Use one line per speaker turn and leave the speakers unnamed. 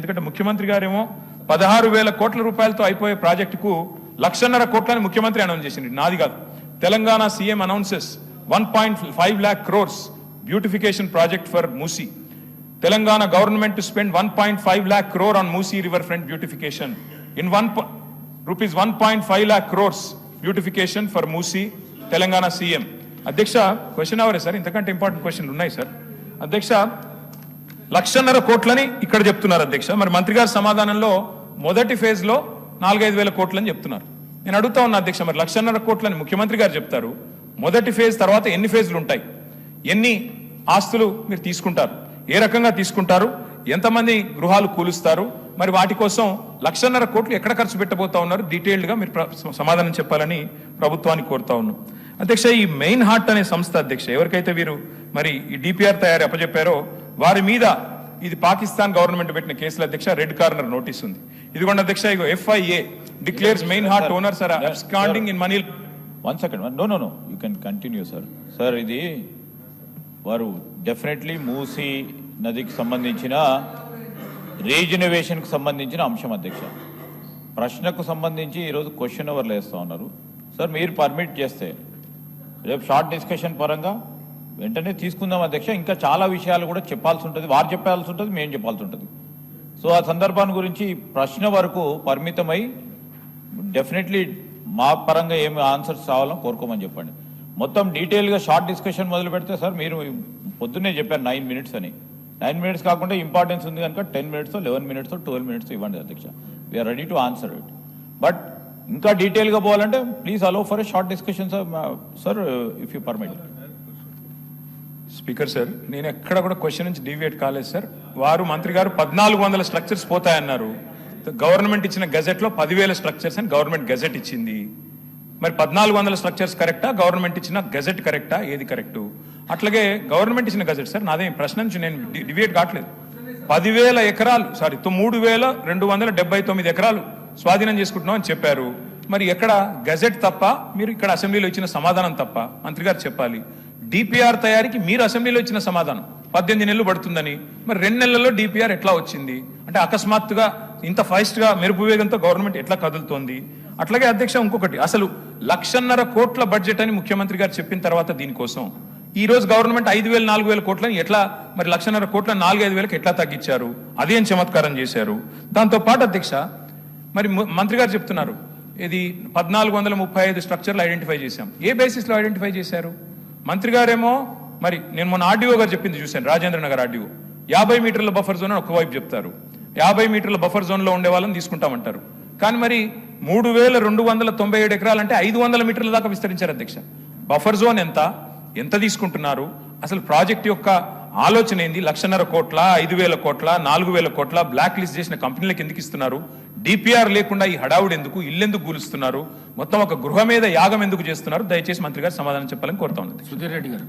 ఎందుకంటే ముఖ్యమంత్రి గారేమో 16,000 కోట్ల రూపాయలతో అయిపోయే ప్రాజెక్టుకు 1,50,000 కోట్లని ముఖ్యమంత్రి అనౌన్స్ చేసింది, నాది కాదు. Telangana CM announces 1.5 lakh crores beautification project for Musi. Telangana government to spend 1.5 lakh crore on Musi river front beautification. In rupees 1.5 lakh crores beautification for Musi. Telangana CM. అధ్యక్ష క్వశ్చన్ అవరే సార్, ఇంతకంటే ఇంపార్టెంట్ క్వశ్చన్లు ఉన్నాయి సార్. అధ్యక్ష 1,50,000 కోట్లని ఇక్కడ చెప్తున్నారు అధ్యక్ష. మరి మంత్రి గారి సమాధానంలో మొదటి ఫేజ్ లో 4-5 కోట్లని చెప్తున్నారు. నేను అడుగుతా ఉన్నా అధ్యక్ష, మరి 1,50,000 కోట్లని ముఖ్యమంత్రి గారు చెప్తారు, మొదటి ఫేజ్ తర్వాత ఎన్ని ఫేజ్లు ఉంటాయి, ఎన్ని ఆస్తులు మీరు తీసుకుంటారు, ఏ రకంగా తీసుకుంటారు, ఎంతమంది గృహాలు కూలుస్తారు, మరి వాటి కోసం 1,50,000 కోట్లు ఎక్కడ ఖర్చు పెట్టబోతా ఉన్నారు, డీటెయిల్డ్ గా మీరు సమాధానం చెప్పాలని ప్రభుత్వాన్ని కోరుతా ఉన్నాం. అధ్యక్ష, ఈ మెయిన్ హార్ట్ అనే సంస్థ అధ్యక్ష, ఎవరికైతే వీరు మరి ఈ డిపిఆర్ తయారీ అప్పచెప్పారో వారి మీద ఇది పాకిస్తాన్ గవర్నమెంట్ పెట్టిన కేసుల అధ్యక్ష రెడ్ కార్నర్ నోటీస్ ఉంది. ఇదిగోండి అధ్యక్ష, ఇగో FIA declares main heart owners are absconding in money.
One second, no you can continue sir. Sir, ఇది వారు డెఫినెట్లీ మూసీ నదికి సంబంధించిన రీజనరేషన్కి సంబంధించిన అంశం అధ్యక్ష. ప్రశ్నకు సంబంధించి ఈరోజు క్వశ్చన్ అవర్లు వేస్తూ ఉన్నారు సార్. మీరు పర్మిట్ చేస్తే రేపు షార్ట్ డిస్కషన్ పరంగా వెంటనే తీసుకుందాం అధ్యక్ష. ఇంకా చాలా విషయాలు కూడా చెప్పాల్సి ఉంటుంది, వారు చెప్పాల్సి ఉంటుంది, మేము చెప్పాల్సి ఉంటుంది. సో ఆ సందర్భాన్ని గురించి ప్రశ్న వరకు పరిమితమై డెఫినెట్లీ మా పరంగా ఏమి ఆన్సర్స్ కావాలో కోరుకోమని చెప్పండి. మొత్తం డీటెయిల్గా షార్ట్ డిస్కషన్ మొదలు పెడితే సార్, మీరు పొద్దున్నే చెప్పారు 9 minutes అని. 9 minutes కాకుండా ఇంపార్టెన్స్ ఉంది కనుక 10 minutes, 11 minutes, 12 minutes ఇవ్వండి అధ్యక్ష. We are ready to answer it. But ఇంకా డీటెయిల్గా పోవాలంటే please allow for a short discussion sir, if you permit.
Speaker sir, నేను ఎక్కడ కూడా క్వశ్చన్ నుంచి డీవియేట్ కాలేదు సార్. వారు మంత్రి గారు 1,400 స్ట్రక్చర్స్ పోతాయన్నారు. గవర్నమెంట్ ఇచ్చిన గెజెట్లో 10,000 స్ట్రక్చర్స్ అని గవర్నమెంట్ గెజెట్ ఇచ్చింది. మరి 1,400 స్ట్రక్చర్స్ కరెక్టా, గవర్నమెంట్ ఇచ్చిన గెజెట్ కరెక్టా, ఏది కరెక్టు? అట్లాగే గవర్నమెంట్ ఇచ్చిన గెజెట్ సార్, నాదేం ప్రశ్న నుంచి నేను డివేట్ కావట్లేదు. 10,000 ఎకరాలు 3,279 ఎకరాలు స్వాధీనం చేసుకుంటున్నాం అని చెప్పారు. మరి ఎక్కడ గెజెట్ తప్ప, మీరు ఇక్కడ అసెంబ్లీలో ఇచ్చిన సమాధానం తప్ప మంత్రి గారు చెప్పాలి. డిపిఆర్ తయారీకి మీరు అసెంబ్లీలో ఇచ్చిన సమాధానం 18 నెలలు పడుతుందని, మరి 2 నెలల్లో డిపిఆర్ ఎట్లా వచ్చింది అంటే అకస్మాత్తుగా ఇంత ఫాస్ట్ గా మెరుపు వేగంతో గవర్నమెంట్ ఎట్లా కదులుతోంది? అట్లాగే అధ్యక్ష ఇంకొకటి, అసలు 1,50,000 కోట్ల బడ్జెట్ అని ముఖ్యమంత్రి గారు చెప్పిన తర్వాత దీనికోసం ఈ రోజు గవర్నమెంట్ 5,000-4,000 కోట్లని ఎట్లా, మరి 1,50,000 కోట్ల 4-5 ఎట్లా తగ్గించారు? అదేం చమత్కారం చేశారు? దాంతో పాటు అధ్యక్ష, మరి మంత్రి గారు చెప్తున్నారు ఇది 1,435 స్ట్రక్చర్లు ఐడెంటిఫై చేశాం. ఏ బేసిస్ లో ఐడెంటిఫై చేశారు? మంత్రి గారేమో మరి నేను మొన్న ఆర్డీఓ గారు చెప్పింది చూశాను, రాజేంద్ర నగర్ ఆర్డీఓ 50 మీటర్ల బఫర్ జోన్ అని ఒకవైపు చెప్తారు, 50 మీటర్ల బఫర్ జోన్ లో ఉండే వాళ్ళని తీసుకుంటామంటారు. కానీ మరి 3,297 ఎకరాలంటే 500 మీటర్ల దాకా విస్తరించారు అధ్యక్ష. బఫర్ జోన్ ఎంత తీసుకుంటున్నారు? అసలు ప్రాజెక్ట్ యొక్క ఆలోచన ఏంది? 1,50,000 కోట్ల, 5,000 కోట్ల, 4,000 కోట్ల బ్లాక్ లిస్ట్ చేసిన కంపెనీలకు ఎందుకు ఇస్తున్నారు? డిపిఆర్ లేకుండా ఈ హడావుడు ఎందుకు? ఇల్లెందుకు కూలుస్తున్నారు? మొత్తం ఒక గృహ మీద యాగం ఎందుకు చేస్తున్నారు? దయచేసి మంత్రి గారు సమాధానం చెప్పాలని కోరుతా ఉన్నది.
సుధీర్ రెడ్డి గారు.